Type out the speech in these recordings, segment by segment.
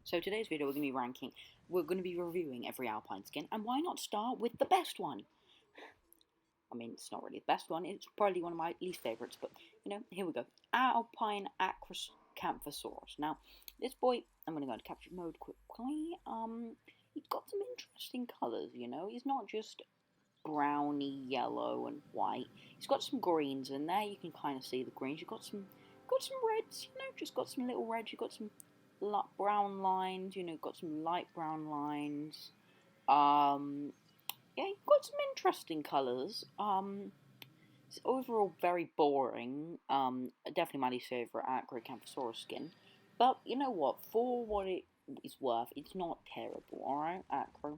So today's video we're going to be reviewing every Alpine skin, and why not start with the best one? I mean, it's not really the best one, it's probably one of my least favourites, but, here we go. Alpine Acrocanthosaurus. Now, this boy, I'm going to go into capture mode quickly. He's got some interesting colours, he's not just browny, yellow, and white. He's got some greens in there, you can kind of see the greens. You've got some reds, just got some little reds, you've got some brown lines, got some light brown lines. Yeah, you've got some interesting colours. It's overall very boring. Definitely my least favourite Acrocanthosaurus skin. But you know what? For what it is worth, it's not terrible. All right, Acro.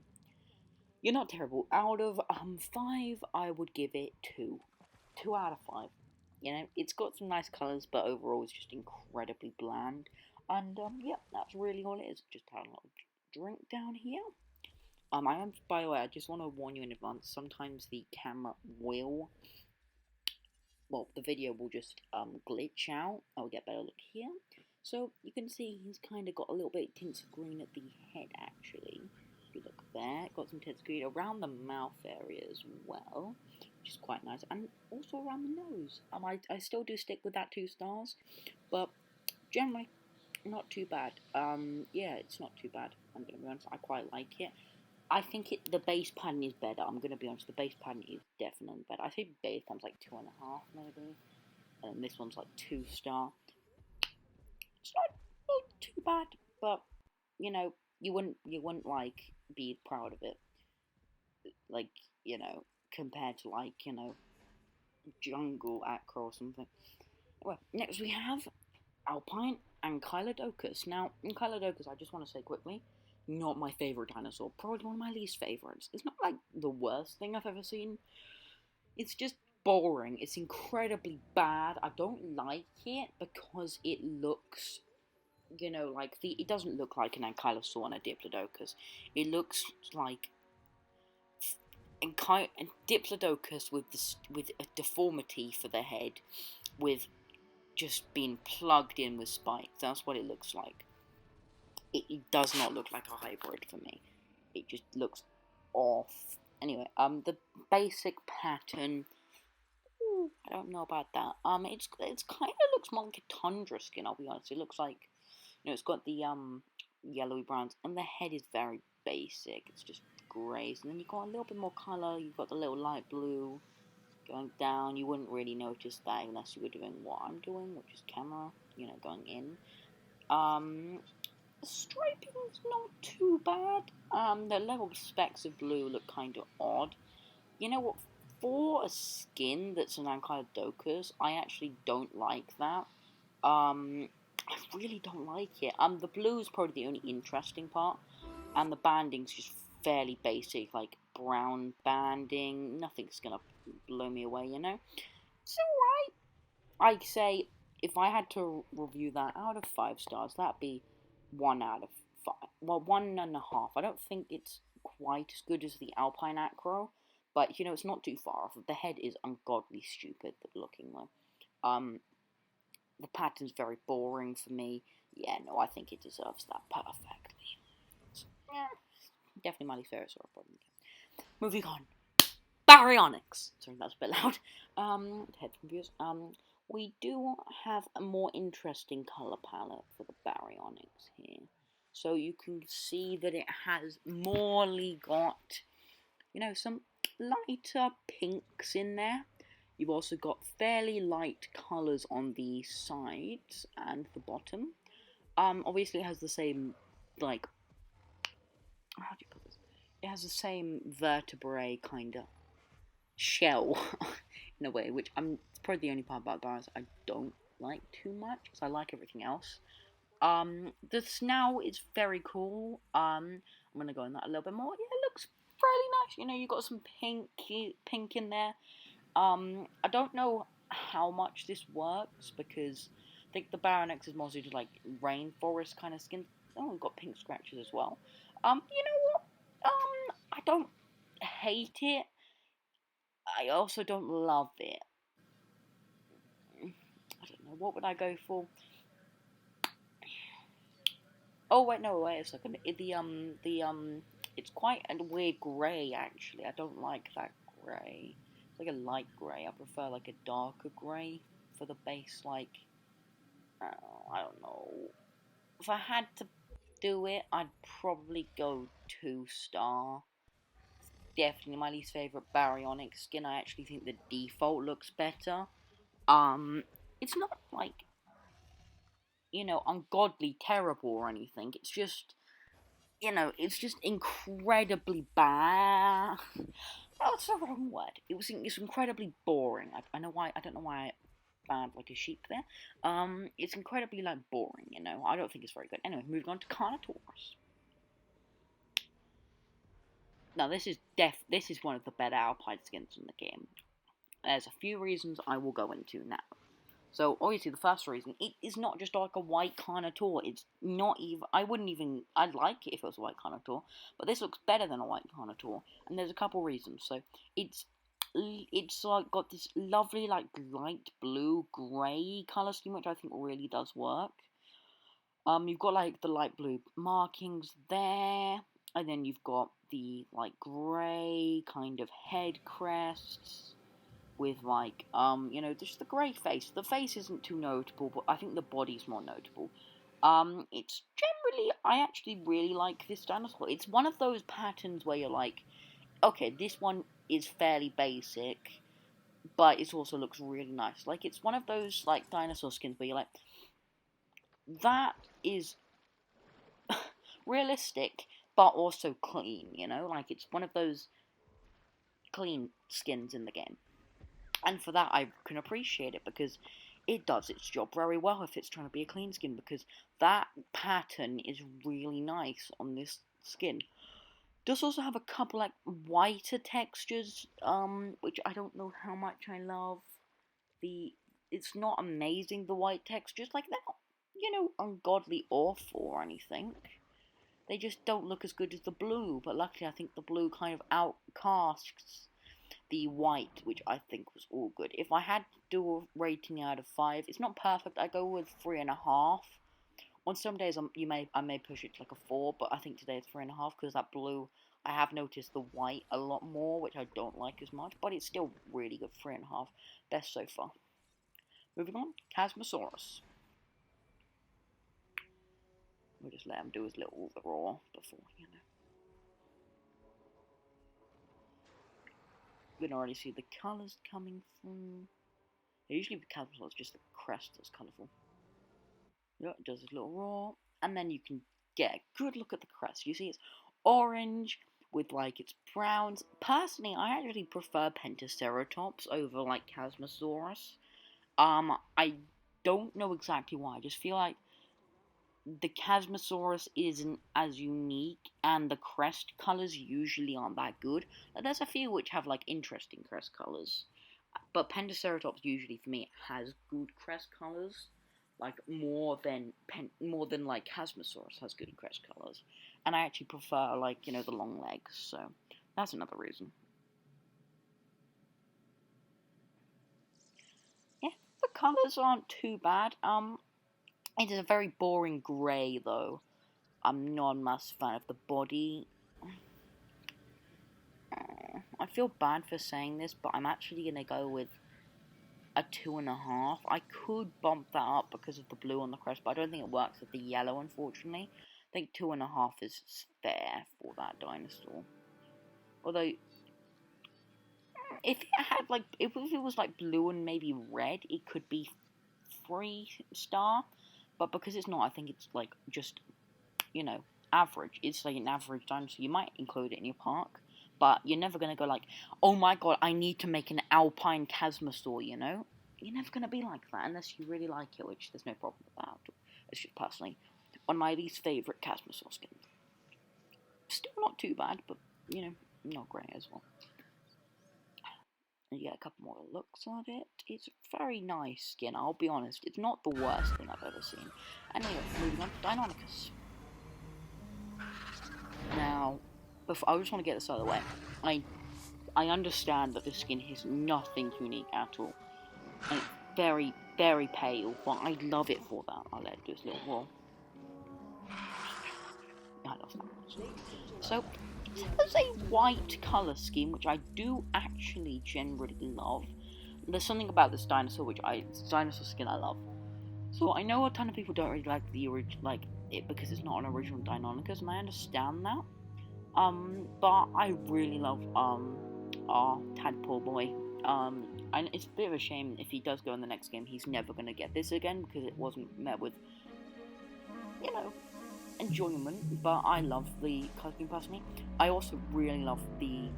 You're not terrible. Out of 5, I would give it 2. 2 out of 5. It's got some nice colours, but overall it's just incredibly bland. And yeah, that's really all it is. Just had a little drink down here. By the way, I just want to warn you in advance. Sometimes the camera will, the video will just glitch out. I'll get a better look here. So you can see he's kind of got a little bit of tints of green at the head, actually. If you look there, got some tints of green around the mouth area as well, which is quite nice, and also around the nose. I still do stick with that 2 stars, but generally not too bad. Yeah, it's not too bad. I'm gonna be honest. I quite like it. I think the base pattern is better. I'm gonna be honest. The base pattern is definitely better. I think base pattern's like 2.5 maybe, and this one's like 2 star. It's not too bad, but you wouldn't like be proud of it, like compared to like Jungle Acro or something. Well, next we have Alpine Ankylodocus. Now, Ankylodocus, I just want to say quickly, not my favourite dinosaur. Probably one of my least favourites. It's not like the worst thing I've ever seen. It's just boring. It's incredibly bad. I don't like it because it looks, it doesn't look like an Ankylosaur and a Diplodocus. It looks like a Diplodocus with a deformity for the head, with just being plugged in with spikes. That's what it looks like. It does not look like a hybrid for me. It just looks off. Anyway, the basic pattern, I don't know about that. It's kind of looks more like a tundra skin, I'll be honest. It looks like, it's got the yellowy browns, and the head is very basic. It's just greys, and then you've got a little bit more colour. You've got the little light blue going down. You wouldn't really notice that unless you were doing what I'm doing, which is camera, going in. The striping's not too bad. The little specks of blue look kind of odd. You know what? For a skin that's an Ankylodocus, I actually don't like that. I really don't like it. The blue is probably the only interesting part, and the banding's just fairly basic, like brown banding. Nothing's gonna blow me away, It's alright. I'd say if I had to review that out of 5 stars, that'd be 1 out of 5. Well, 1.5. I don't think it's quite as good as the Alpine Acro, but it's not too far off. The head is ungodly stupid looking though. The pattern's very boring for me. Yeah, no, I think it deserves that perfectly. So, yeah, definitely my least favourite sort of problem. Moving on. Baryonyx. Sorry, that's a bit loud. Head confused. We do have a more interesting colour palette for the Baryonyx here. So you can see that it has morely got, some lighter pinks in there. You've also got fairly light colours on the sides and the bottom. Obviously it has the same, how do you put this? It has the same vertebrae kind of shell in a way, which it's probably the only part about Baryonyx I don't like too much, because I like everything else. The snout is very cool. I'm gonna go in that a little bit more. Yeah, it looks fairly nice. You got some pink in there. I don't know how much this works, because I think the Baryonyx is mostly just like rainforest kind of skin. Oh, we've got pink scratches as well. You know what? I don't hate it. I also don't love it. I don't know, what would I go for? Oh wait, no, wait a second. It's quite a weird grey actually. I don't like that grey. It's like a light grey. I prefer like a darker grey for the base. Like, I don't know. If I had to do it, I'd probably go 2-star. Definitely my least favorite baryonic skin. I actually think the default looks better. Um, it's not like, ungodly terrible or anything. It's just, it's just incredibly bad. That's the wrong word. It's incredibly boring. I know why. I don't know why I bad like a sheep there. It's incredibly like boring. I don't think it's very good. Anyway, moving on to Carnotaurus. Now this is one of the better Alpine skins in the game. There's a few reasons I will go into now. So obviously the first reason, it is not just like a white Carnotaur. It's not even. I'd like it if it was a white Carnotaur, but this looks better than a white Carnotaur, and there's a couple reasons. So it's like got this lovely like light blue grey color scheme, which I think really does work. You've got like the light blue markings there, and then you've got the like grey kind of head crests with like just the grey face. The face isn't too notable, but I think the body's more notable. It's generally, I actually really like this dinosaur. It's one of those patterns where you're like, okay, this one is fairly basic, but it also looks really nice. Like, it's one of those like dinosaur skins where you're like, that is realistic, but also clean. Like it's one of those clean skins in the game. And for that, I can appreciate it because it does its job very well if it's trying to be a clean skin, because that pattern is really nice on this skin. Does also have a couple like whiter textures, which I don't know how much I love. It's not amazing, the white textures, like they're not, ungodly awful or anything. They just don't look as good as the blue, but luckily I think the blue kind of outcasts the white, which I think was all good. If I had to do a rating out of 5, it's not perfect. I go with 3.5. On some days, I may push it to like a 4, but I think today it's 3.5 because that blue. I have noticed the white a lot more, which I don't like as much, but it's still really good. 3.5, best so far. Moving on, Chasmosaurus. We'll just let him do his little roar before, We can already see the colours coming through. Usually with Chasmosaurus, just the crest that's colourful. Yeah, it does his little roar, and then you can get a good look at the crest. You see it's orange with like its browns. Personally, I actually prefer Pentaceratops over like Chasmosaurus. I don't know exactly why. I just feel like the Chasmosaurus isn't as unique, and the crest colors usually aren't that good. There's a few which have like interesting crest colors, but Pentaceratops usually for me has good crest colors, like more than like Chasmosaurus has good crest colors, and I actually prefer like the long legs. So that's another reason. Yeah, the colors aren't too bad. It is a very boring grey though. I'm not a massive fan of the body. I feel bad for saying this, but I'm actually gonna go with a 2.5. I could bump that up because of the blue on the crest, but I don't think it works with the yellow, unfortunately. I think 2.5 is fair for that dinosaur. Although, if it had like, if it was like blue and maybe red, it could be 3-star. But because it's not, I think it's like just, average. It's like an average dinosaur. You might include it in your park, but you're never gonna go like, oh my god, I need to make an alpine chasmosaur. You're never gonna be like that unless you really like it, which there's no problem with that. It's just personally one of my least favorite chasmosaur skins. Still not too bad, but not great as well. And you get a couple more looks at it. It's a very nice skin, I'll be honest. It's not the worst thing I've ever seen. Anyway, moving on to Deinonychus. Now, I just want to get this out of the way. I understand that this skin is nothing unique at all. And it's very, very pale, but I love it for that. I'll let it do its little roll. that's that. So, there's a white colour scheme, which I do actually generally love. There's something about this dinosaur dinosaur skin I love. So I know a ton of people don't really like it because it's not an original Deinonychus, and I understand that. But I really love our tadpole boy. And it's a bit of a shame if he does go in the next game, he's never gonna get this again because it wasn't met with, you know, enjoyment. But I love the costume personally. I also really love the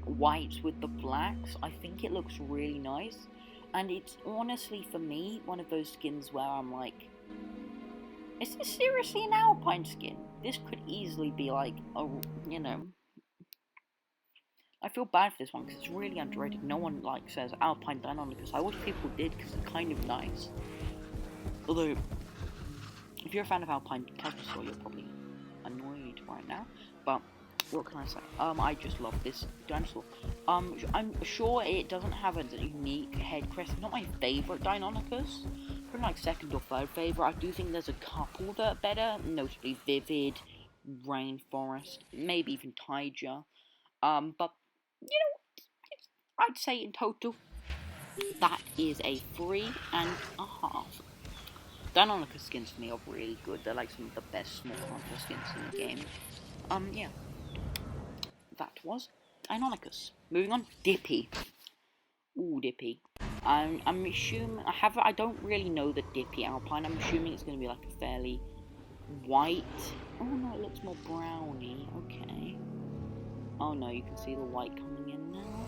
whites with the blacks. I think it looks really nice, and it's honestly for me one of those skins where I'm like, is this seriously an alpine skin? This could easily be like a, you know, I feel bad for this one because it's really underrated. No one like says alpine Deinonychus. I wish people did because it's kind of nice. Although, if you're a fan of alpine dinosaur, you're probably annoyed right now. But what can I say? I just love this dinosaur. I'm sure it doesn't have a unique head crest. It's not my favourite Deinonychus. Probably like second or third favourite. I do think there's a couple that are better, notably Vivid, Rainforest, maybe even Tiger. But you know, I'd say in total that is a 3.5. Deinonychus skins for me are really good. They're like some of the best small hunter skins in the game. Yeah. That was Deinonychus. Moving on, Dippy. Ooh, Dippy. I'm assuming I don't really know the Dippy Alpine. I'm assuming it's gonna be like a fairly white. Oh no, it looks more browny. Okay. Oh no, you can see the white coming in now.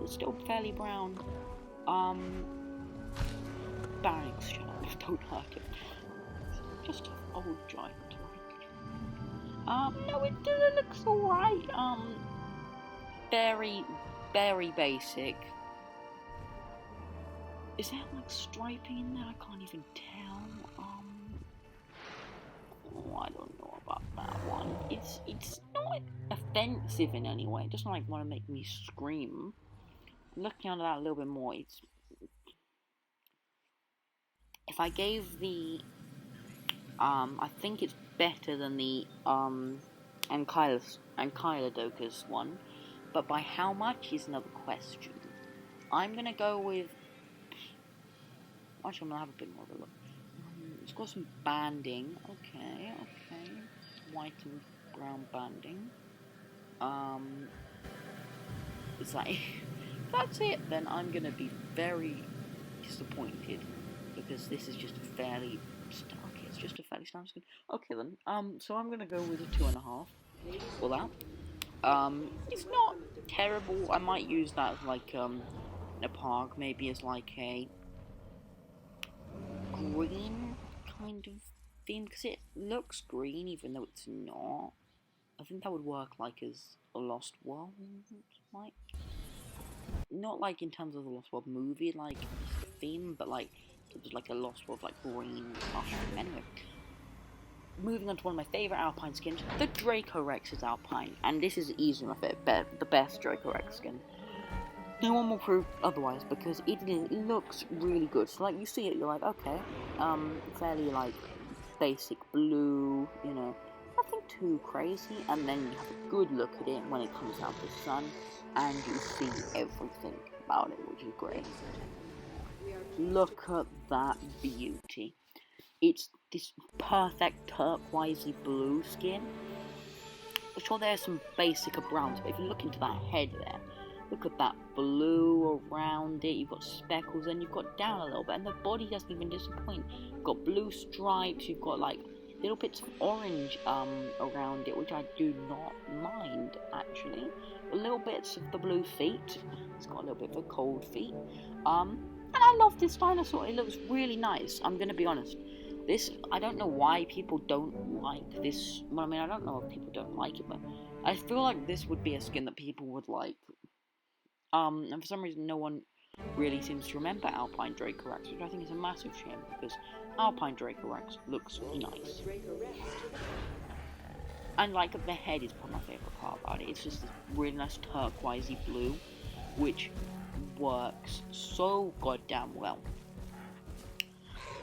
It's still fairly brown. Barracks, shut up, don't hurt it. Just an old giant. No, it looks alright. Very, very basic. Is there like striping in there? I can't even tell. Oh, I don't know about that one. It's not offensive in any way. It doesn't like want to make me scream. Looking at that a little bit more, it's, if I gave the I think it's better than the Ankylodocus one, but by how much is another question. I'm gonna go with, actually I'm gonna have a bit more of a look. It's got some banding. Okay. White and brown banding. It's like, that's it, then I'm gonna be very disappointed because this is just a fairly it's just a fairly standard skin. Okay then, so I'm gonna go with a 2.5 for that. It's not terrible. I might use that as like in a park, maybe as like a green kind of theme because it looks green even though it's not. I think that would work like as a Lost World, like not like in terms of the Lost World movie, like theme, but like it was like a Lost World, like green mushroom. Anyway, moving on to one of my favourite Alpine skins, the Dracorex is Alpine, and this is easily my favourite, the best Dracorex skin. No one will prove otherwise because it looks really good. So like you see it, you're like, okay, fairly like basic blue, you know, nothing too crazy, and then you have a good look at it when it comes out the sun, and you see everything about it, which is great. Look at that beauty. It's this perfect turquoisey blue skin. I'm sure there's some basic browns, but if you look into that head there, look at that blue around it. You've got speckles, and you've got down a little bit, and the body doesn't even disappoint. You've got blue stripes, you've got like little bits of orange around it, which I do not mind actually. Little bits of the blue feet. It's got a little bit of a cold feet. And I love this dinosaur. It looks really nice. I'm gonna be honest. This, I don't know why people don't like this. Well, I mean, I don't know if people don't like it, but I feel like this would be a skin that people would like. And for some reason, no one really seems to remember Alpine Dracorex, which I think is a massive shame because Alpine Dracorex looks nice. And like the head is probably my favourite part about it. It's just this really nice turquoisey blue, which works so goddamn well.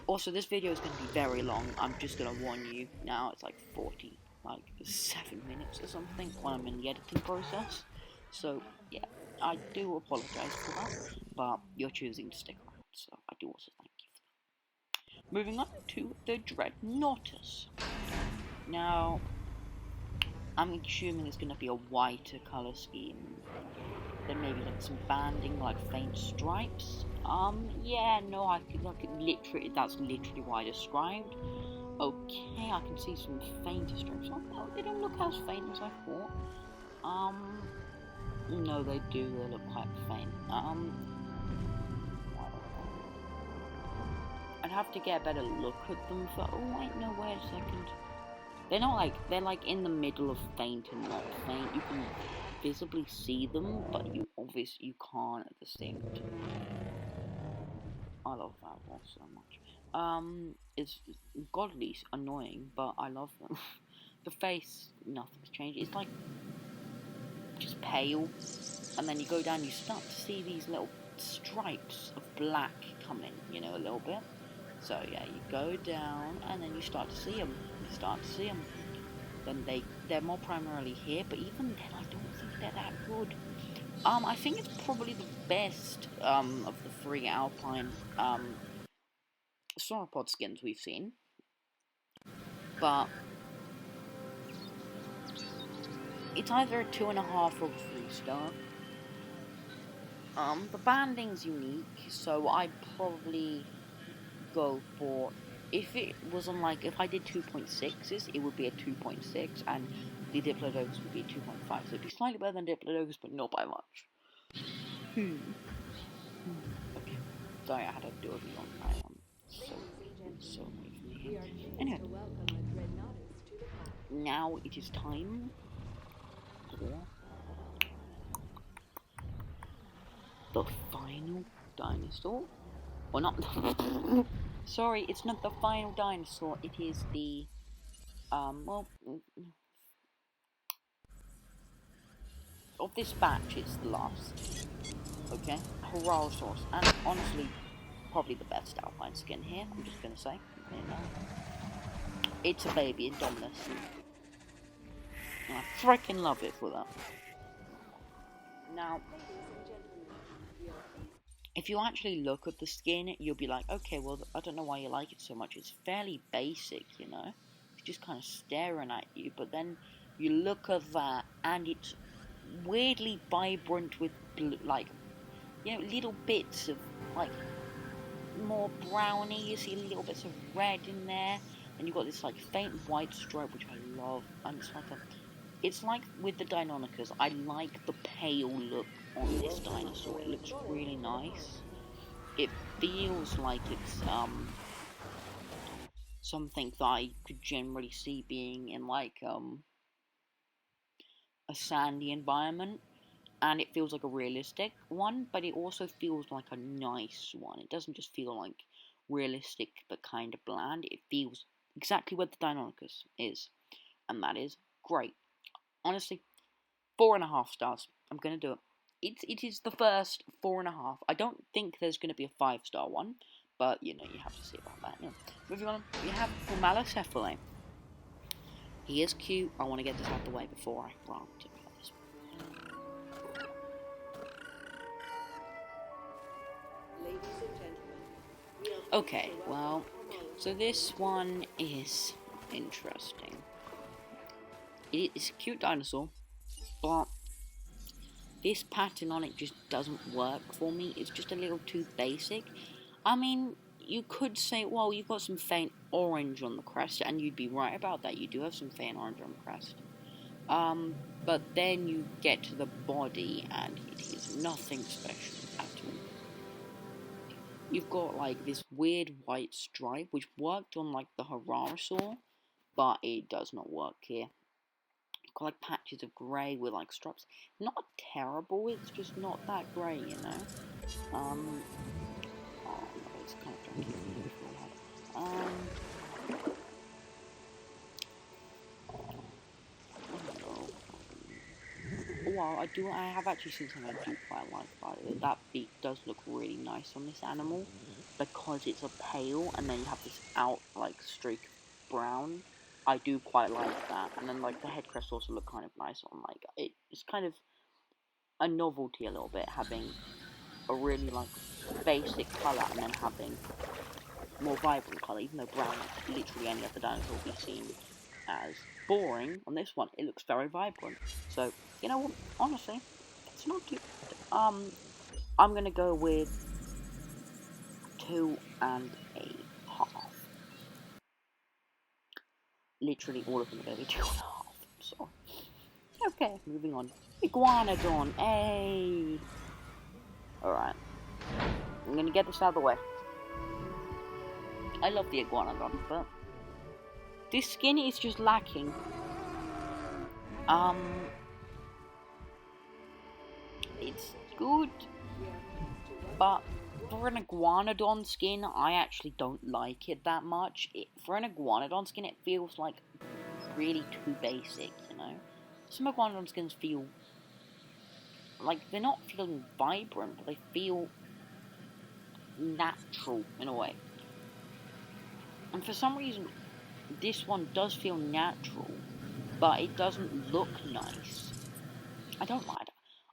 Also, this video is going to be very long. I'm just going to warn you now. It's like 40 like 7 minutes or something when I'm in the editing process. So yeah, I do apologise for that, but you're choosing to stick around, so I do also thank you for that. Moving on to the Dreadnoughtus. Now, I'm assuming it's going to be a whiter colour scheme. Then maybe like some banding, like faint stripes. Yeah, no, I could literally, that's literally what I described. Okay, I can see some fainter stripes. Oh, they don't look as faint as I thought. No, they do. They look quite faint. I'd have to get a better look at them for. Oh wait, no, wait a second. They're not like, they're like in the middle of faint and not faint. You can visibly see them, but you can't at the same time. I love that one so much. It's godly annoying, but I love them. The face, nothing's changed. It's like just pale, and then you go down, you start to see these little stripes of black coming, you know, a little bit. So yeah, you go down, and then you start to see them. You start to see them. Then they're more primarily here, but even then, I don't think they're that good. I think it's probably the best of the 3 alpine sauropod skins we've seen, but it's either a 2.5 or a 3-star. The banding's unique, so I'd probably go for, if it was on like, if I did 2.6s, it would be a 2.6, and the Diplodocus would be a 2.5, so it'd be slightly better than Diplodocus, but not by much. Okay, sorry, I had to do a beyond my so away from here. Anyway, now it is time for the final dinosaur. Or not. Sorry, it's not the final dinosaur. It is the well, of this batch, it's the last. Okay, Horrorosaurus, and honestly, probably the best alpine skin here. I'm just gonna say, you know, it's a baby Indominus. And I freaking love it for that. Now, if you actually look at the skin, you'll be like, okay, well, I don't know why you like it so much. It's fairly basic, you know? It's just kind of staring at you. But then you look at that, and it's weirdly vibrant with, like, you know, little bits of, like, more brownie. You see little bits of red in there. And you've got this, like, faint white stripe, which I love. And it's like with the Deinonychus, I like the pale look on this dinosaur. It looks really nice. It feels like it's something that I could generally see being in like a sandy environment, and it feels like a realistic one, but it also feels like a nice one. It doesn't just feel like realistic but kind of bland. It feels exactly what the Deinonychus is, and that is great. Honestly, 4.5 stars. I'm gonna do it. It is the first 4.5. I don't think there's gonna be a 5-star one, but you know, you have to see about that. Yeah. Moving on, we have Formalocephale. He is cute. I want to get this out of the way before I rant about this. Okay, well, so this one is interesting. It is a cute dinosaur, but this pattern on it just doesn't work for me. It's just a little too basic. I mean, you could say, well, you've got some faint orange on the crest, and you'd be right about that. You do have some faint orange on the crest. But then you get to the body, and it is nothing special at all. You've got, like, this weird white stripe, which worked on, like, the Horrorosaur, but it does not work here. Got like patches of grey with like stripes. Not terrible, it's just not that grey, you know. Oh no, it's kind of junky. Well, I have actually seen something I do quite like about it. That beak does look really nice on this animal, because it's a pale, and then you have this out, like, streak of brown. I do quite like that. And then like the head crests also look kind of nice on like it's kind of a novelty a little bit having a really like basic colour and then having more vibrant colour, even though brown like literally any other dinosaur will be seen as boring. On this one it looks very vibrant. So you know what, honestly, it's not too bad. I'm gonna go with 2.5. Literally all of them are gonna be 2.5. So okay, moving on. Iguanodon, hey! Alright, I'm gonna get this out of the way. I love the Iguanodon, but this skin is just lacking. It's good, but for an Iguanodon skin, I actually don't like it that much. For an Iguanodon skin, it feels like really too basic, you know? Some Iguanodon skins feel like they're not feeling vibrant, but they feel natural in a way. And for some reason, this one does feel natural, but it doesn't look nice. I don't like it.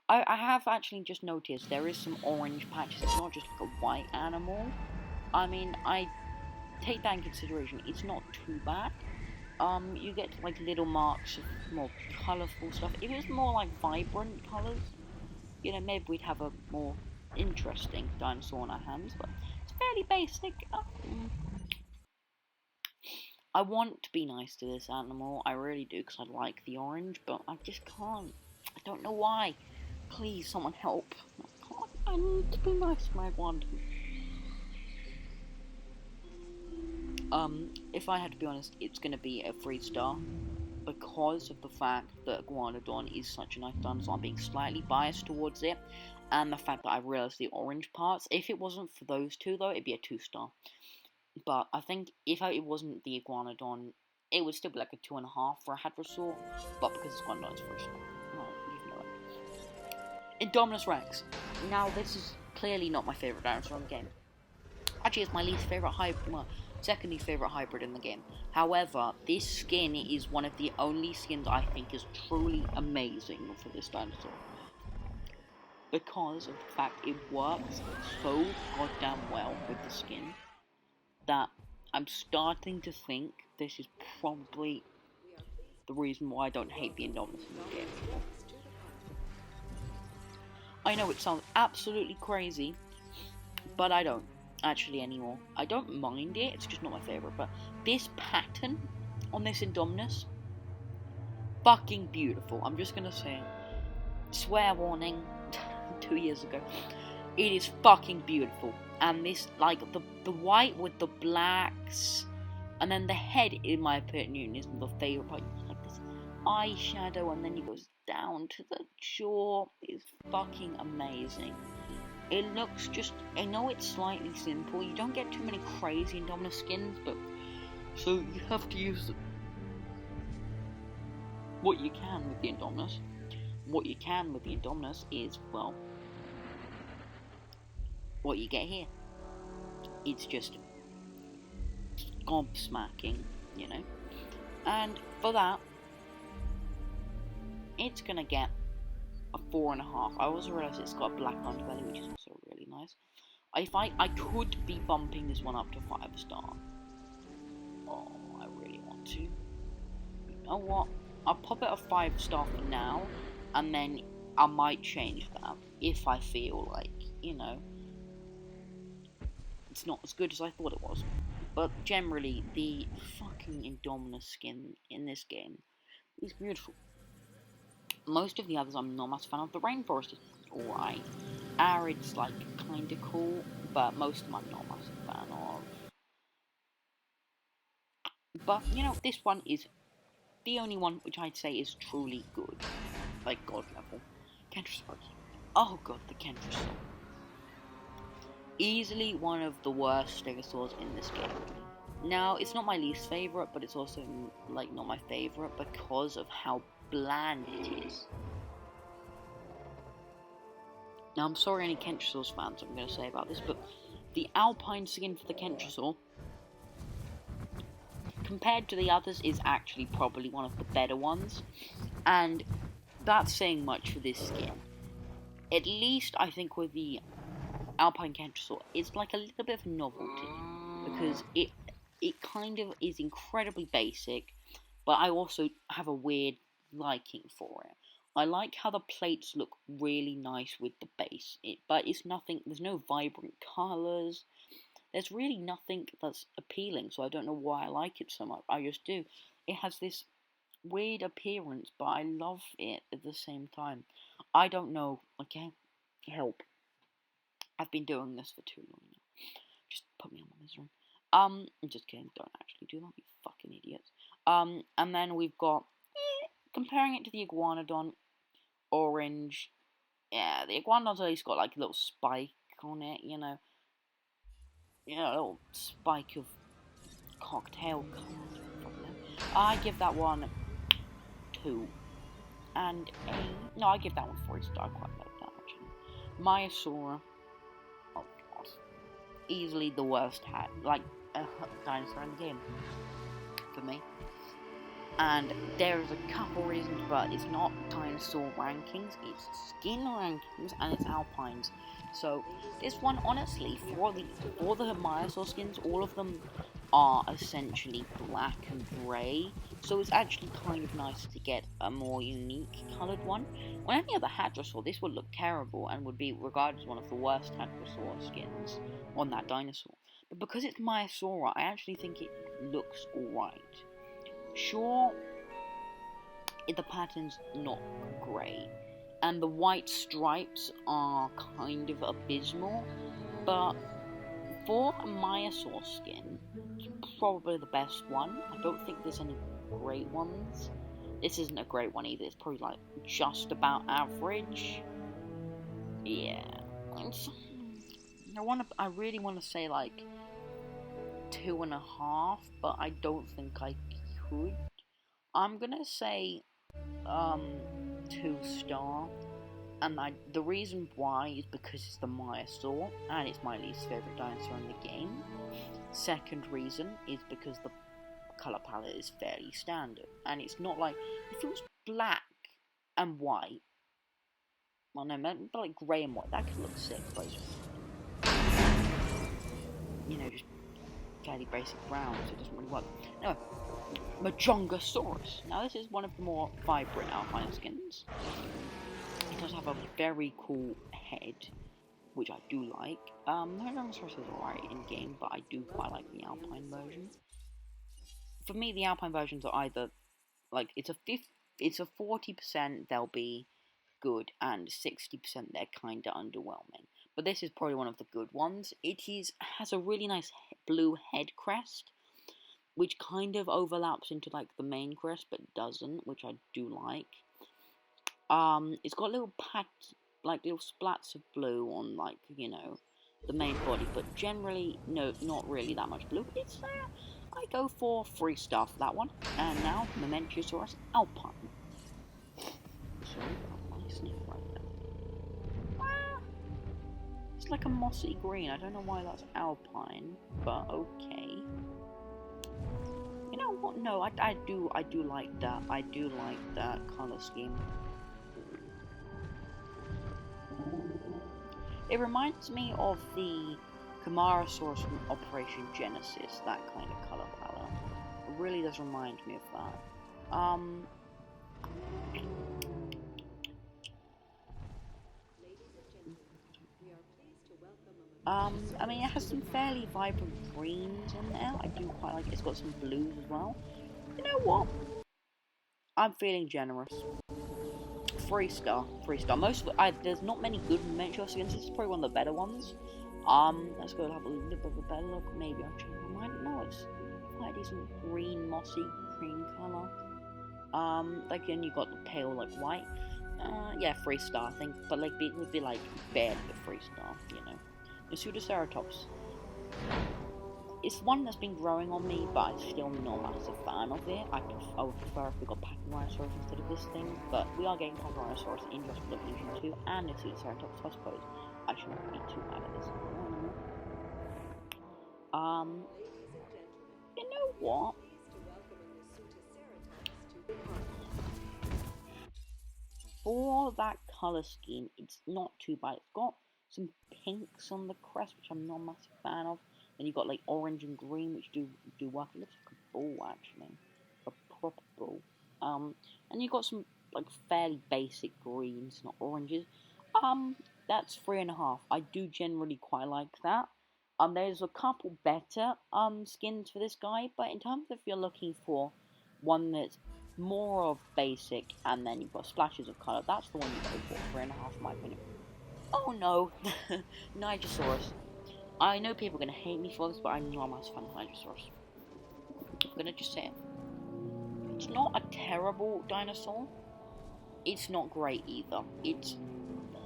I have actually just noticed there is some orange patches. It's not just like a white animal. I mean, I take that in consideration. It's not too bad. You get like little marks of more colourful stuff. If it was more like vibrant colours, you know, maybe we'd have a more interesting dinosaur on our hands. But it's fairly basic. I want to be nice to this animal. I really do, because I like the orange, but I just can't. I don't know why. Please, someone help. I need to be nice to my iguanodon. If I had to be honest, it's going to be a 3-star. Because of the fact that Iguanodon is such a nice dinosaur, I'm being slightly biased towards it. And the fact that I realised the orange parts. If it wasn't for those two, though, it'd be a 2-star. But I think if it wasn't the Iguanodon, it would still be like a 2.5 for a Hadrosaur. But because it's Iguanodon, it's 3-star. Well, you know it. Indominus Rex. Now, this is clearly not my favourite dinosaur in the game. Actually, it's my least favourite hybrid. Well, second least favourite hybrid in the game. However, this skin is one of the only skins I think is truly amazing for this dinosaur. Because of the fact it works so goddamn well with the skin that I'm starting to think this is probably the reason why I don't hate the Indominus in the game. I know it sounds absolutely crazy, but I don't actually anymore. I don't mind it, it's just not my favourite, but this pattern on this Indominus, fucking beautiful. I'm just gonna say, swear warning, 2 years ago, it is fucking beautiful. And this, like, the white with the blacks, and then the head, in my opinion, is the favourite part. Like this eyeshadow, and then it goes down to the jaw. It's fucking amazing. It looks just, I know it's slightly simple, you don't get too many crazy Indominus skins, but, so you have to use what you can with the Indominus. What you can with the Indominus is, well, what you get here. It's just gobsmacking, you know. And for that, it's gonna get a 4.5. I also realised it's got a black underbelly, which is also really nice. If I could be bumping this one up to 5-star. Oh, I really want to. You know what? I'll pop it a 5-star for now, and then I might change that if I feel like, you know, it's not as good as I thought it was. But generally, the fucking Indominus skin in this game is beautiful. Most of the others I'm not much a fan of. The Rainforest is alright. Arid's like kinda cool, but most of them I'm not much a fan of. But, you know, this one is the only one which I'd say is truly good. Like God level. Kentrosaurus. Oh god, the Kentrosaur. Easily one of the worst stegosaurs in this game. Now, it's not my least favourite, but it's also, like, not my favourite because of how bland it is. Now, I'm sorry any Kentrosaurus fans I'm going to say about this, but the alpine skin for the Kentrosaur compared to the others, is actually probably one of the better ones. And that's saying much for this skin. At least I think with the alpine kentrosaur, it's like a little bit of novelty, because it kind of is incredibly basic, but I also have a weird liking for it. I like how the plates look really nice with the base, but it's nothing. There's no vibrant colors. There's really nothing that's appealing, so I don't know why I like it so much. I just do. It has this weird appearance, but I love it at the same time. I don't know. Okay, help. I've been doing this for too long now. Just put me on my misery. I'm just kidding. Don't actually do that, you fucking idiots. And then we've got comparing it to the iguanodon, orange. Yeah, the iguanodon's at least got like a little spike on it, you know, a little spike of cocktail colour. I give that one 2. And no, I give that one 4 star. I quite like that actually. Myosaur. Oh god, easily the worst dinosaur in the game for me. And there's a couple reasons, but it's not dinosaur rankings, it's skin rankings, and it's alpines. So this one, honestly, for the Myosaur skins, all of them are essentially black and grey. So it's actually kind of nice to get a more unique coloured one. On any other Hadrosaur, this would look terrible and would be regarded as one of the worst Hadrosaur skins on that dinosaur. But because it's Myosaur, I actually think it looks alright. Sure, the pattern's not great, and the white stripes are kind of abysmal, but for a Myosaur skin, it's probably the best one. I don't think there's any great ones. This isn't a great one either, it's probably like just about average. Yeah, I really want to say like 2.5, but I don't think I could. I'm gonna say 2 star, and the reason why is because it's the Myosaur and it's my least favorite dinosaur in the game. Second reason is because the color palette is fairly standard, and it's not like, if it was black and white, well no, maybe like grey and white, that could look sick, but you know, just fairly basic brown, so it doesn't really work. No, Majongasaurus. Now this is one of the more vibrant alpine skins. It does have a very cool head, which I do like. Majongasaurus is alright in game, but I do quite like the alpine version. For me, the alpine versions are either like it's a 40% they'll be good and 60% they're kinda underwhelming. But this is probably one of the good ones. It has a really nice blue head crest, which kind of overlaps into like the main crest, but doesn't, which I do like. It's got little little splats of blue on, like, you know, the main body, but generally, no, not really that much blue. It's there. I go for 3 star for that one. And now, Mamenchisaurus alpine. Sorry, I sniff right there. It's like a mossy green. I don't know why that's alpine, but okay. You know what? No, I do like that. I do like that color scheme. It reminds me of the Camarasaurus from Operation Genesis, that kind of color palette. It really does remind me of that. I mean, it has some fairly vibrant greens in there. I do quite like it. It's got some blues as well. You know what? I'm feeling generous. 3 star. 3 star. There's not many good Mamenchisaurus skins. This is probably one of the better ones. Let's go have a little bit of a better look. Maybe I'll change my mind. No, it's quite a decent green, mossy green color. Again, you got the pale, like, white. Yeah, 3 star, I think. But, like, it would be, like, barely a 3 star, you know. The Pseudoceratops. It's one that's been growing on me, but I'm still not a massive fan of it. I would prefer if we got Pachyrhinosaurus instead of this thing, but we are getting Pachyrhinosaurus in Just Blood Legion 2 and the Pseudoceratops, so I suppose I shouldn't be too mad at this anymore. You know what? for that color scheme, it's not too bad. It's got some pinks on the crest, which I'm not a massive fan of. Then you've got like orange and green, which do work. It looks like a ball actually, a proper ball. And you've got some like fairly basic greens, not oranges. That's 3.5. I do generally quite like that. There's a couple better skins for this guy, but in terms of if you're looking for one that's more of basic and then you've got splashes of colour, that's the one you go for. 3.5 in my opinion. Oh no, Nigersaurus. I know people are gonna hate me for this, but I'm not a massive fan of Nigersaurus. I'm gonna just say it. It's not a terrible dinosaur. It's not great either. It's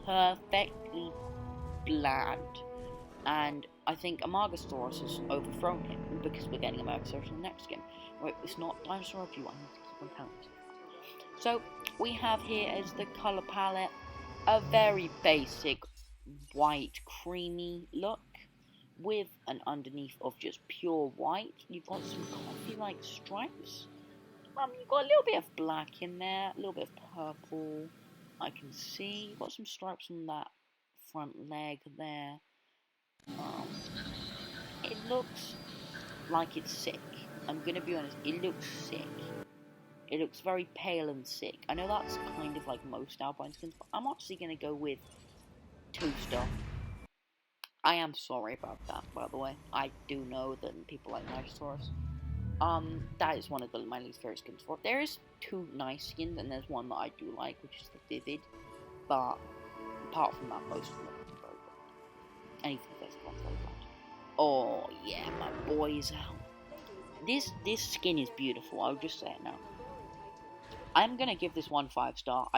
perfectly bland. And I think Amargasaurus has overthrown him because we're getting Amargasaurus in the next game. Right, it's not dinosaur review, I need to keep on counting. So, we have here as the colour palette a very basic white creamy look with an underneath of just pure white. You've got some coffee-like stripes. You've got a little bit of black in there, a little bit of purple. I can see you've got some stripes on that front leg there. It looks like it's sick. I'm gonna be honest, it looks sick. It looks very pale and sick. I know that's kind of like most Alpine skins, but I'm actually gonna go with 2-star. I am sorry about that, by the way. I do know that people like Nigersaurus. That is one of my least favorite skins for. There is 2 nice skins, and there's one that I do like, which is the Vivid. But apart from that, most of them are very good. Anything that's very bad. Oh yeah, my boy's out. This skin is beautiful. I'll just say it now. I'm gonna give this one 5-star.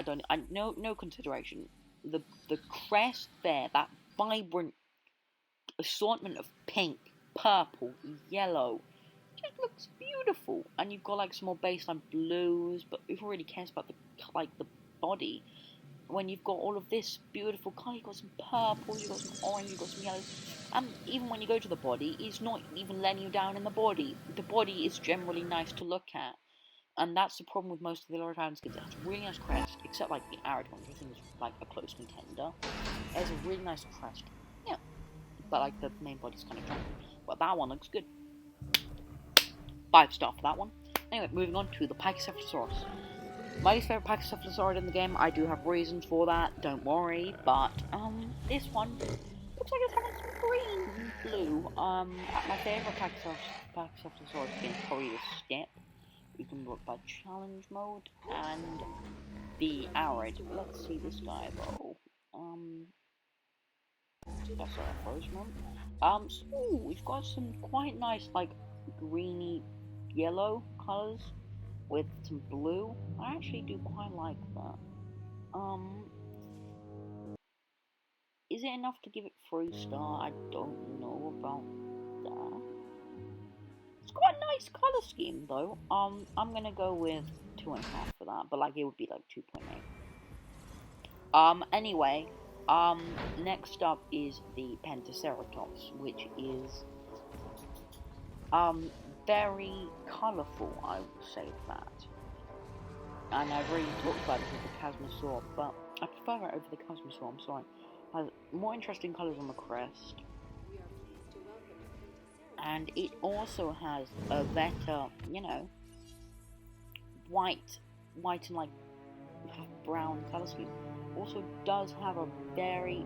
No consideration. The crest there, that vibrant assortment of pink, purple, yellow, just looks beautiful. And you've got like some more baseline blues, but who really cares about the body? When you've got all of this beautiful colour, you've got some purple, you've got some orange, you've got some yellow, and even when you go to the body, it's not even letting you down in the body. The body is generally nice to look at, and that's the problem with most of the Lord skins. It has a really nice crest, except like the Arid one, which I think is like a close contender. It has a really nice crest, yeah, but like the main body's kind of jumpy. But that one looks good. 5-star for that one. Anyway, moving on to the Pachycephalosaurus. My least favourite Pachycephalosaurid in the game. I do have reasons for that, don't worry, but this one looks like it's having some green and blue. My favourite Pachycephalosaurus skin is probably the Step. You can look by challenge mode, and the Arid. Let's see this guy though. That's our first one. So we've got some quite nice like greeny yellow colours with some blue. I actually do quite like that. Is it enough to give it 3-star? I don't know about that. It's quite a nice colour scheme though. I'm gonna go with 2.5 for that, but like it would be like 2.8. Anyway, next up is the Pentaceratops, which is very colourful, I will say that. And I've already talked about it with the Chasmosaur, but I prefer it over the Chasmosaur, I'm sorry. It has more interesting colours on the crest. And it also has a better, you know, white and like brown colour scheme. Also does have a very,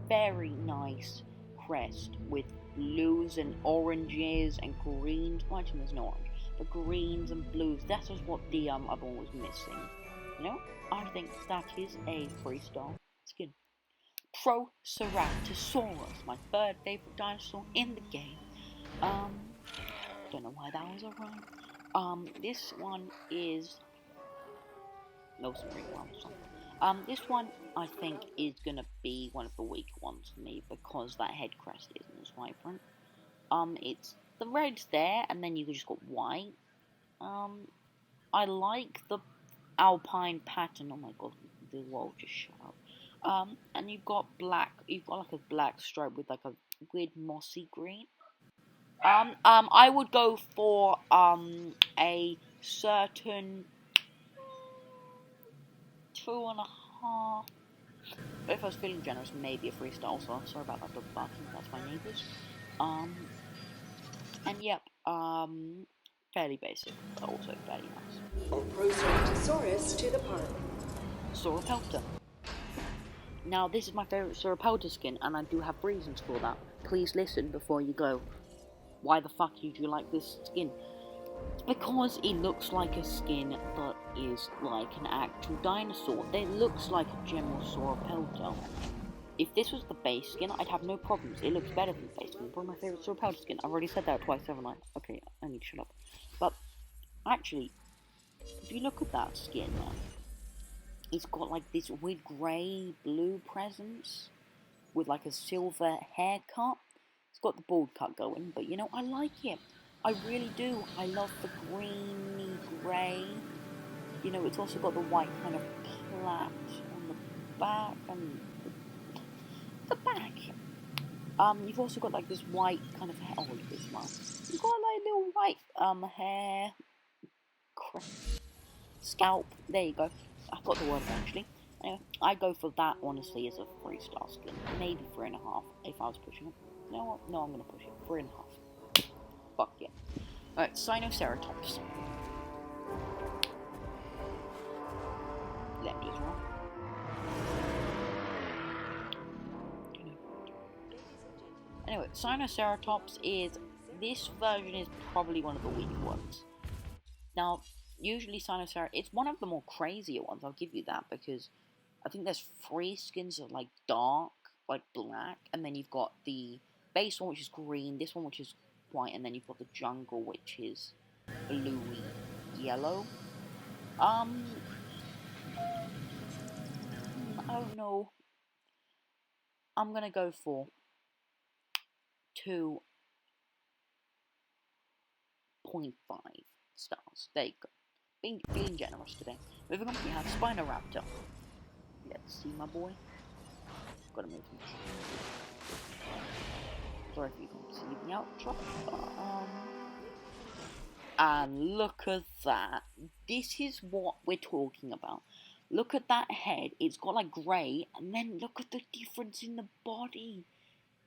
very nice crest with blues and oranges and greens. Well, actually, there's no orange, but greens and blues. That was what the other one was missing. You know, I think that is a 3-star skin. Proceratosaurus, my 3rd favourite dinosaur in the game. Don't know why that was alright. This one is this one I think is gonna be one of the weaker ones for me because that head crest isn't as vibrant. It's the red's there, and then you just got white. I like the alpine pattern. Oh my god, the wall just shut up. And you've got black. You've got like a black stripe with like a weird mossy green. I would go for a certain 2.5. But if I was feeling generous, maybe a 3-star. Also, sorry about that dog barking. That's my neighbours. And yep. Fairly basic, but also fairly nice. Proceratosaurus to the park. Sauropelta. Now, this is my favourite Sauropelta skin, and I do have reasons for that. Please listen before you go. Why the fuck do you like this skin? It's because it looks like a skin that is like an actual dinosaur. It looks like a general Sauropelta. If this was the base skin, I'd have no problems. It looks better than the base skin. Probably my favourite Sauropelta skin. I've already said that twice, haven't I? Okay, I need to shut up. But, actually, if you look at that skin, it's got like this weird grey blue presence with like a silver haircut. It's got the bald cut going, but you know, I like it. I really do. I love the greeny grey. You know, it's also got the white kind of plait on the back and the back. You've also got like this white kind of hair. Oh, look at this one. You've got like little white hair, scalp. There you go. I've got the word eventually. Anyway, I go for that honestly as a 3-star skin, maybe 3.5 if I was pushing it. You know what? No, I'm gonna push it 3.5. Fuck yeah. Alright, Sinoceratops. Let me as well. Anyway, Sinoceratops is, this version is probably one of the weaker ones. Now, usually Sinoceratops, it's one of the more crazier ones, I'll give you that, because I think there's 3 skins that are like dark, like black, and then you've got the base one which is green, this one which is white, and then you've got the jungle which is bluey yellow. I don't know. I'm gonna go for 2.5 stars. There you go. Being generous today. Moving on, we have Spinoraptor. Let's see, my boy. Gotta move him. Sorry if you can't see the outro. And look at that. This is what we're talking about. Look at that head. It's got like grey, and then look at the difference in the body.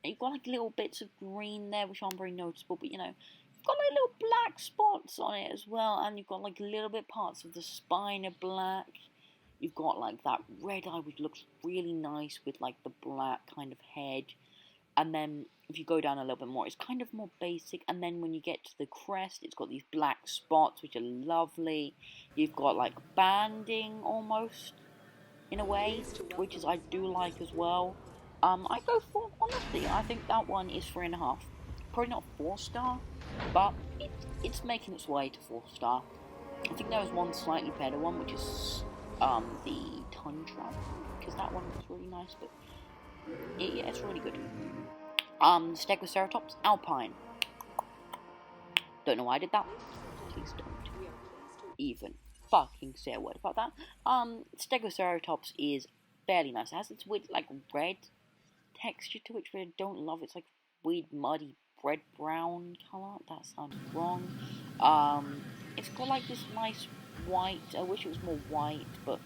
And you've got like little bits of green there, which aren't very noticeable, but you know, you've got like little black spots on it as well, and you've got like a little bit parts of the spine are black. You've got like that red eye, which looks really nice with like the black kind of head. And then if you go down a little bit more, it's kind of more basic. And then when you get to the crest, it's got these black spots, which are lovely. You've got like banding almost, in a way, which is I do like as well. I go for, honestly, I think that one is 3.5. Probably not 4-star, but it's making its way to 4-star. I think there was one slightly better one, which is the Tundra, because that one was really nice, but yeah, it's really good. Stegoceratops Alpine. Don't know why I did that. Please don't even fucking say a word about that. Stegoceratops is fairly nice. It has its weird, like, red texture to it, which I don't love. It's like weird, muddy, red brown colour. That sounds wrong. It's got like this nice white. I wish it was more white, but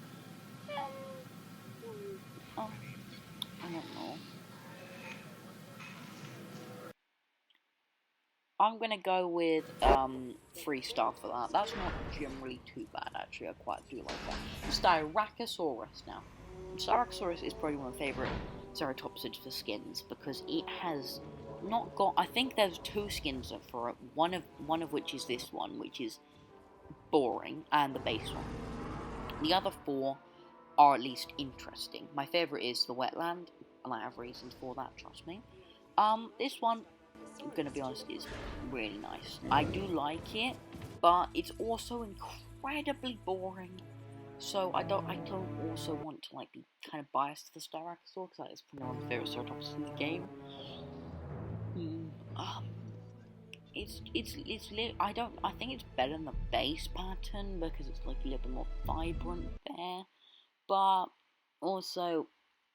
I don't know. I'm gonna go with 3-star for that. That's not generally too bad, actually. I quite do like that. Styracosaurus now. Styracosaurus is probably one of my favourite ceratopsids for skins, because it has not got. I think there's 2 skins for it. One of which is this one, which is boring, and the base one. The other 4 are at least interesting. My favourite is the wetland, and I have reasons for that. Trust me. This one, I'm gonna be honest, is really nice. I do like it, but it's also incredibly boring. So I don't also want to like be kind of biased to the Styracosaur, because that is probably one of my favorite Ceratops in the game. I think it's better than the base pattern, because it's like a little bit more vibrant there. But also,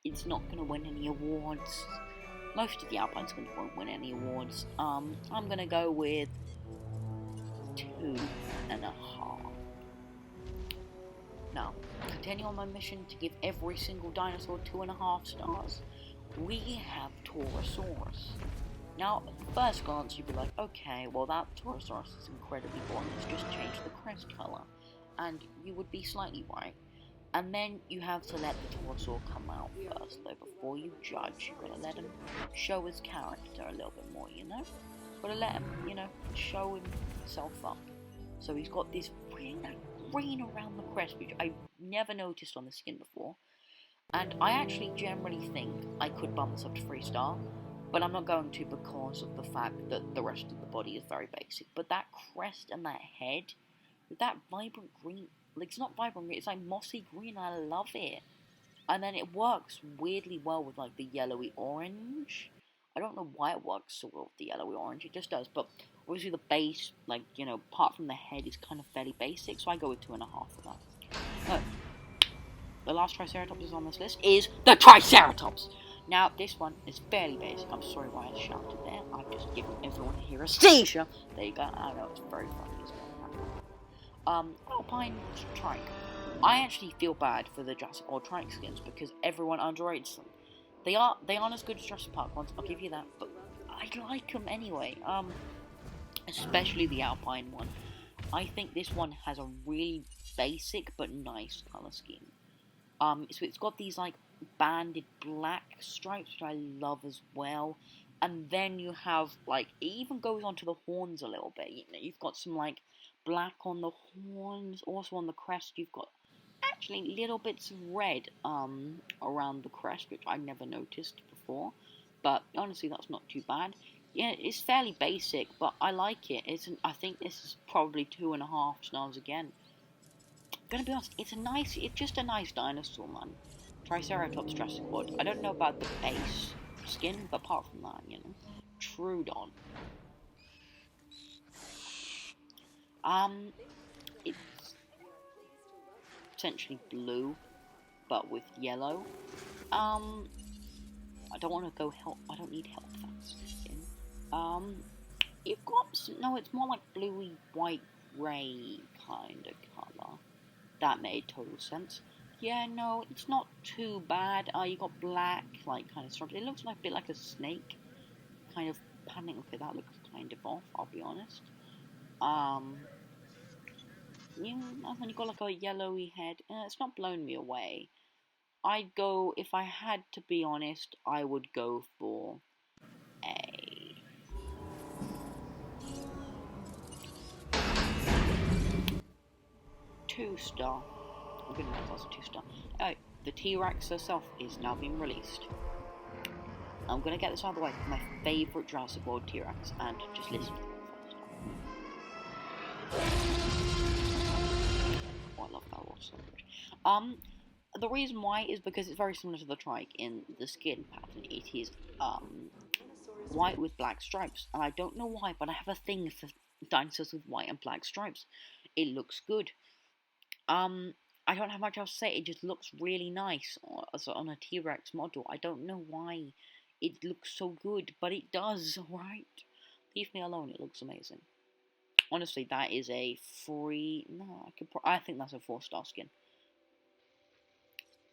it's not gonna win any awards. Most of the Alpine skins won't win any awards. I'm gonna go with 2.5. Now, continuing on my mission to give every single dinosaur 2.5 stars, we have Torosaurus. Now, at first glance, you'd be like, okay, well that Torosaurus is incredibly boring, let's just change the crest colour. And you would be slightly right. And then you have to let the Torosaur come out first, though, before you judge. You've got to let him show his character a little bit more, you know? Got to let him, show himself up. So he's got this green around the crest, which I never noticed on the skin before. And I actually generally think I could bump this up to 3-star, but I'm not going to because of the fact that the rest of the body is very basic. But that crest and that head, with that vibrant green, like it's not vibrant green, it's like mossy green, I love it. And then it works weirdly well with like the yellowy orange. I don't know why it works so well with the yellowy orange, it just does. But obviously the base, like, apart from the head, is kind of fairly basic, so I go with 2.5 for that. The last Triceratops on this list is the Triceratops. Now, this one is fairly basic. I'm sorry why I shouted there. I've just given everyone here a seizure. There you go. I know, it's very funny, isn't it? Alpine trike. I actually feel bad for the Jurassic World trike skins because everyone underrates them. They aren't as good as Jurassic Park ones, I'll give you that, but I like them anyway. Especially the Alpine one. I think this one has a really basic but nice color scheme. So it's got these like banded black stripes, which I love as well. And then you have like, it even goes onto the horns a little bit. You've got some like black on the horns, also on the crest. You've got actually little bits of red around the crest, which I never noticed before. But honestly, that's not too bad. Yeah, it's fairly basic, but I like it. I think this is probably 2.5 stars again. Gonna be honest, it's just a nice dinosaur, man. Triceratops Jurassic World. I don't know about the base skin, but apart from that, Trudon. It's essentially blue, but with yellow. I don't want to go help. I don't need help. That's skin. You've got no. It's more like bluey white gray kind of color. That made total sense. Yeah, no, it's not too bad. You got black, like, kind of stripes. It looks like a bit like a snake, kind of pattern. Okay, that looks kind of off, I'll be honest. And then you got like a yellowy head. It's not blown me away. I'd go, if I had to be honest, I would go for a 2-star. I'm gonna make that a 2-star. Oh, the T-Rex herself is now being released. I'm gonna get this out of the way. My favourite Jurassic World T-Rex, and just listen to it first. Oh, I love that one so much. The reason why is because it's very similar to the trike in the skin pattern. It is white with black stripes, and I don't know why, but I have a thing for dinosaurs with white and black stripes. It looks good. I don't have much else to say. It just looks really nice on a T-Rex model. I don't know why it looks so good, but it does, right? Leave me alone, it looks amazing. Honestly, that is a I think that's a 4-star skin.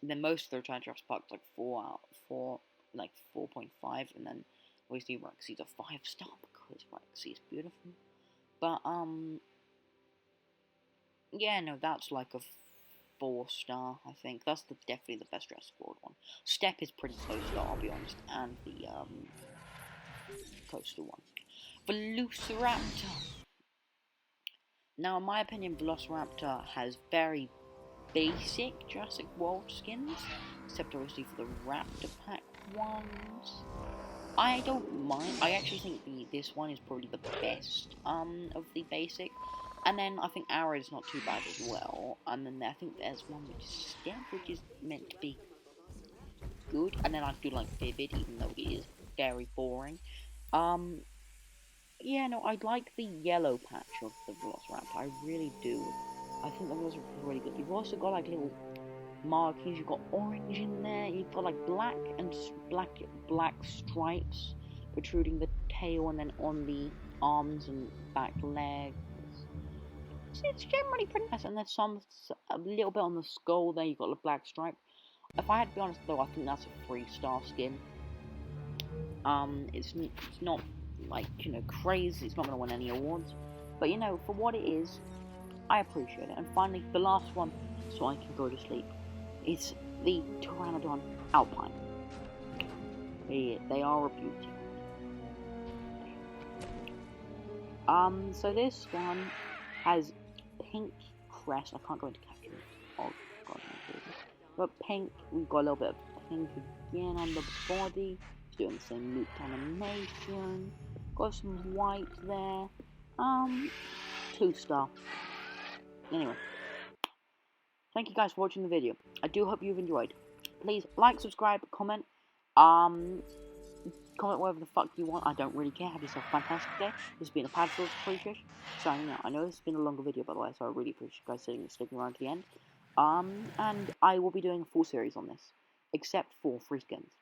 And then most of the Jurassic Park's like 4.5, and then obviously Rexy's a 5-star because Rexy's beautiful. But yeah, no, that's like a 4-star, I think. That's definitely the best Jurassic World one. Step is pretty close to, I'll be honest, and the coastal one. Velociraptor. Now, in my opinion, Velociraptor has very basic Jurassic World skins, except obviously for the Raptor Pack ones. I don't mind. I actually think this one is probably the best of the basic. And then I think Arrow is not too bad as well. And then I think there's one which is Step, which is meant to be good. And then I do like Vivid, even though it is very boring. Yeah, no, I like the yellow patch of the Velociraptor. I really do. I think the Velociraptor is really good. You've also got like little markings. You've got orange in there. You've got like black stripes protruding the tail and then on the arms and back legs. It's generally pretty nice, and there's a little bit on the skull there. You've got the black stripe. If I had to be honest though, I think that's a 3-star skin. It's not like, you know, crazy. It's not going to win any awards, but you know, for what it is, I appreciate it. And finally, the last one, so I can go to sleep, is the Pteranodon alpine. They are a beauty. So this one has pink crest. I can't go into caption. Oh god, no, but pink. We've got a little bit of pink again on the body. It's doing the same loop animation. Got some white there. 2-star. Anyway, thank you guys for watching the video. I do hope you've enjoyed. Please like, subscribe, comment. Comment whatever the fuck you want. I don't really care. Have yourself a fantastic day. This has been a Pad Source Appreciation. Signing out. I know this has been a longer video, by the way, so I really appreciate you guys sticking around to the end. And I will be doing a full series on this, except for free skins.